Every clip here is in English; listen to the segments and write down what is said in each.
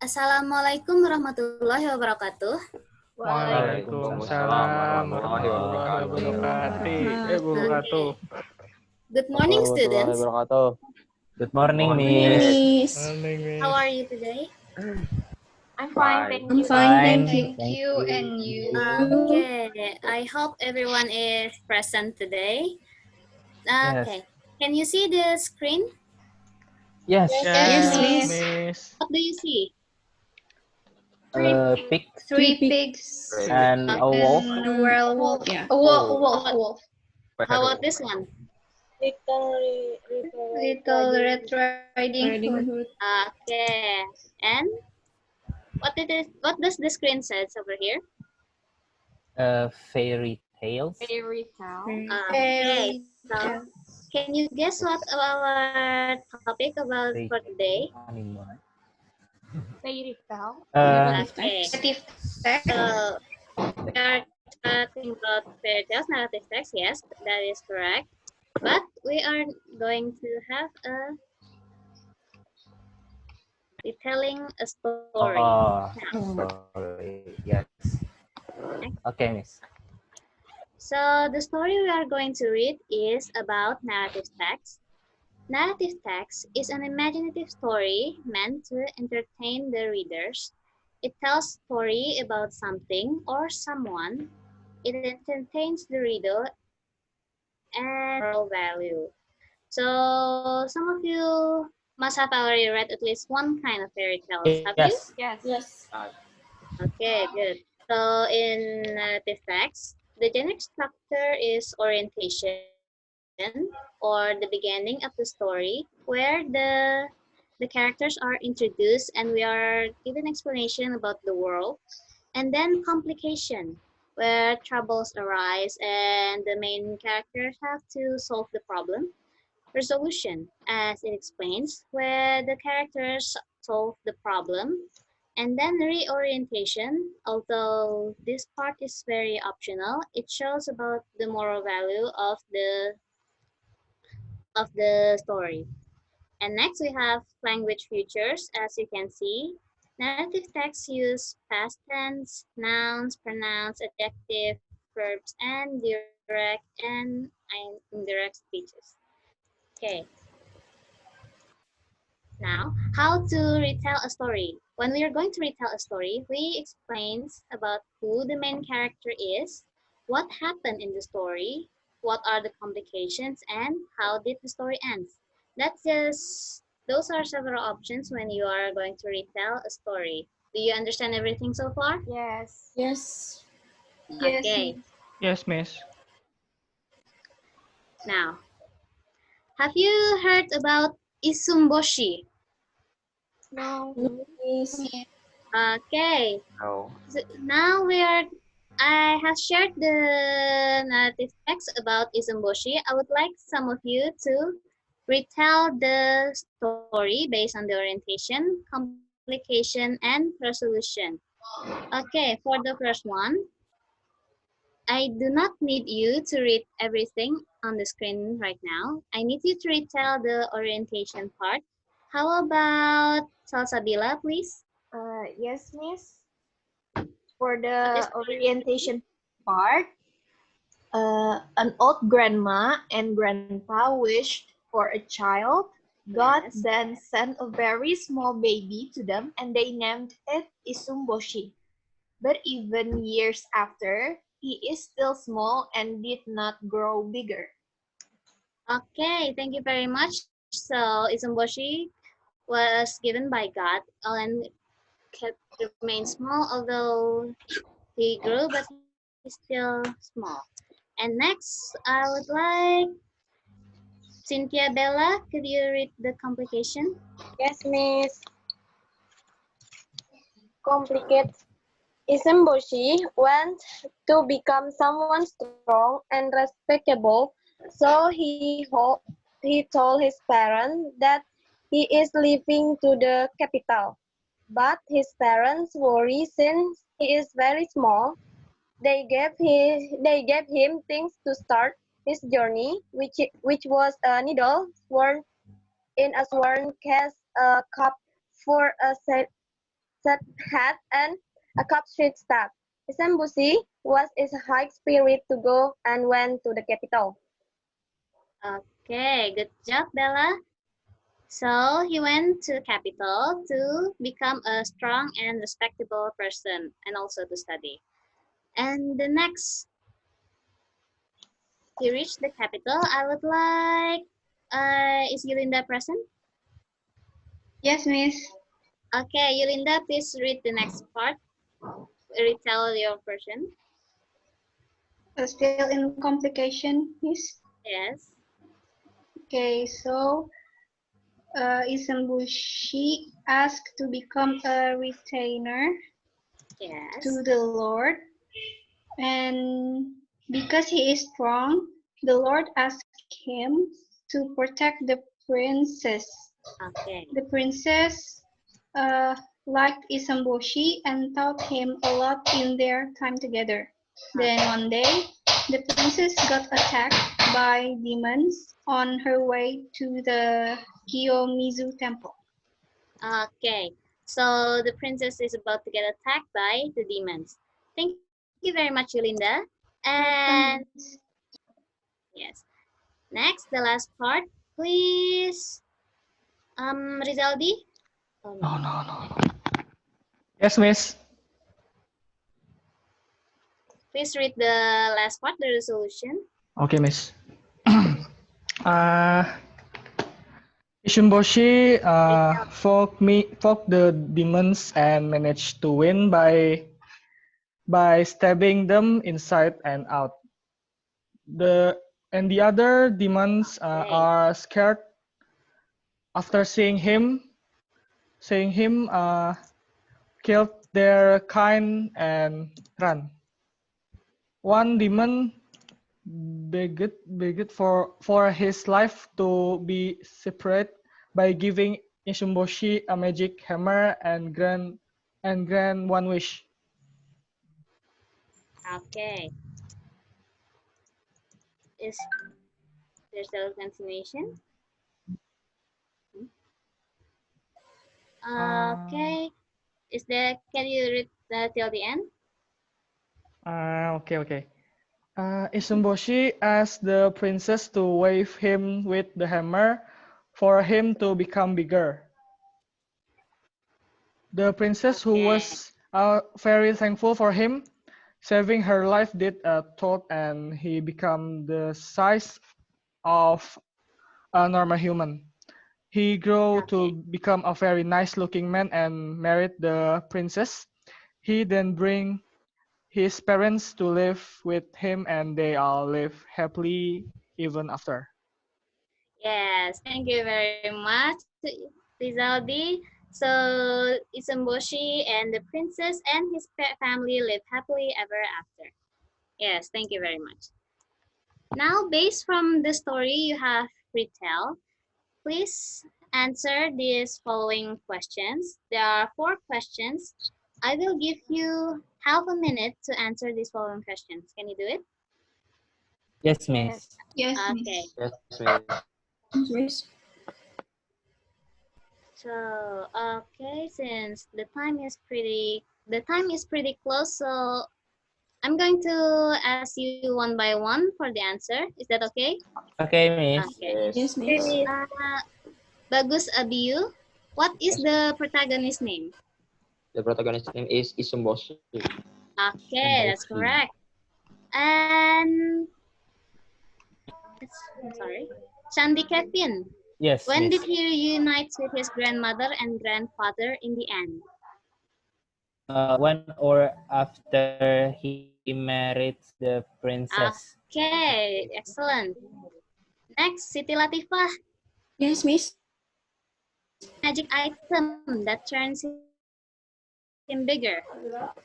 Assalamualaikum warahmatullahi wabarakatuh. Waalaikumsalam warahmatullahi wabarakatuh. Good morning, students. Good morning, Miss. How are you today? I'm fine, thank you. Thank you. And you? Okay, I hope everyone is present today. Okay, Can you see the screen? Yes, Miss. What do you see? Three pigs and a wolf. and a werewolf. Yeah. A wolf. How about this one? Little Red Riding Hood. Okay, and what does the screen says over here? Fairy tales. Fairy tale. Okay, so can you guess what our topic about for today? Fairy tale. Okay, Native so text. we are talking about fairy tales, narrative text. Yes, that is correct. But we are going to have a retelling a story. Sorry. Yes. Okay, Miss. So the story we are going to read is about narrative text. Narrative text is an imaginative story meant to entertain the readers. It tells story about something or someone. It entertains the reader and moral value. So some of you must have already read at least one kind of fairy tales. Have you? Yes. Okay, good. So in narrative text, the generic structure is orientation or the beginning of the story where the characters are introduced and we are given explanation about the world. And then complication where troubles arise and the main characters have to solve the problem. Resolution, as it explains, where the characters solve the problem. And then reorientation, although this part is very optional, it shows about the moral value of the story. And next we have language features. As you can see, narrative texts use past tense, nouns, pronouns, adjective, verbs, and direct and indirect speeches. Okay. Now, how to retell a story. When we are going to retell a story, we explain about who the main character is, what happened in the story, what are the complications, and how did the story end. Those are several options when you are going to retell a story. Do you understand everything so far? Yes. Okay. Yes, Miss. Now, have you heard about Isumboshi? No. Okay. No. So now I have shared the narrative text about Izumboshi. I would like some of you to retell the story based on the orientation, complication, and resolution. Okay, for the first one, I do not need you to read everything on the screen right now. I need you to retell the orientation part. How about Salsabila, please? Yes, Miss. For the orientation part, an old grandma and grandpa wished for a child. God Yes. then sent a very small baby to them and they named it Isumboshi. But even years after, he is still small and did not grow bigger. Okay, thank you very much. So Isumboshi was given by God and kept remain small, although he grew, but he's still small. And next, I would like Cynthia Bella. Could you read the complication? Yes, Miss. Complicated. Isemboshi wants to become someone strong and respectable, so he told his parents that he is leaving to the capital. But his parents worry since he is very small. They gave him things to start his journey, which was a needle, sword in a sworn case, a cup for a set hat, and a cap-shaped staff. Isambushi was in high spirit to go and went to the capital. Okay, good job, Bella. So he went to capital to become a strong and respectable person and also to study. And the next, he reached the capital. I would like, is Yulinda present? Yes, Miss. Okay, Yulinda, please read the next part. Retell your version. Still in complication, Miss. Yes. Okay, so Isambushi asked to become a retainer Yes. to the Lord, and because he is strong, the Lord asked him to protect the princess. Okay. The princess liked Isambushi and taught him a lot in their time together. Then one day, the princess got attacked by demons on her way to the Kiyomizu temple. Okay. So the princess is about to get attacked by the demons. Thank you very much, Yulinda. And yes. Next, the last part, please. Rizaldi. Oh, No, no, no. Yes, Miss. Please read the last part, the resolution. Okay, Miss. uh, Ishimboshi fought the demons and managed to win by stabbing them inside and out. The other demons Okay. are scared after seeing him killed their kind and run. One demon begged for his life to be separate by giving Ishimboshi a magic hammer and grant one wish. Okay. Is there still a continuation? Okay. Is there? Can you read till the end? Okay. Isumboshi asked the princess to wave him with the hammer for him to become bigger. The princess, who Okay. was very thankful for him, saving her life, did a thought and he became the size of a normal human. He grew Okay. to become a very nice looking man and married the princess. He then bring his parents to live with him and they all live happily even after. Yes, thank you very much, Rizaldi. So Isumboshi and the princess and his family live happily ever after. Yes, thank you very much. Now, based from the story you have retell, please answer these following questions. There are 4 questions. I will give you half a minute to answer these following questions. Can you do it? Yes, Miss. Yes, Okay. Miss. Yes, Miss. Miss. So, okay, since the time is pretty close, so I'm going to ask you one by one for the answer. Is that okay? Okay, Miss. Okay. Yes, Miss. Bagus Abiyu, what is the protagonist's name? The protagonist's name is Isumboshi. Okay, that's correct. And sorry, Sandy Kevin. Yes, When Miss. did he reunite with his grandmother and grandfather in the end? When or after he married the princess. Okay, excellent. Next, Siti Latifah. Yes, Miss. Magic item that turns him bigger.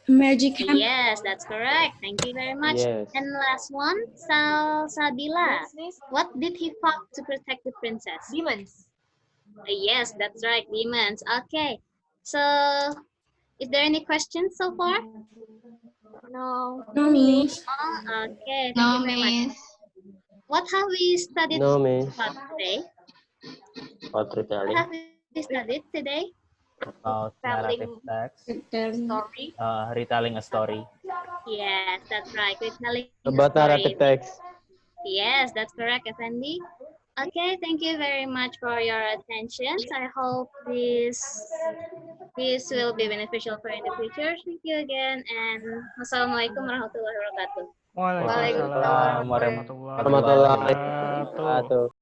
Magic hand. Yes, that's correct. Thank you very much. Yes. And last one, Salsabila. Yes, Miss. What did he fight to protect the princess? Demons. Yes, that's right, demons. Okay. So, is there any questions so far? No. No, Miss. Okay, thank No, you very much. Miss. What have we studied No, Miss. about today? What What retelling? have we studied today? about narrative Telling text, story. retelling a story. Yes, that's right. Retelling a About story. narrative text. Yes, that's correct, Effendi. Okay, thank you very much for your attention. I hope this will be beneficial for you in the future. Thank you again, and wassalamualaikum warahmatullahi wabarakatuh. Waalaikumsalam Waalaikumsalam Waalaikumsalam warahmatullahi Warahmatullahi wabarakatuh. wabarakatuh.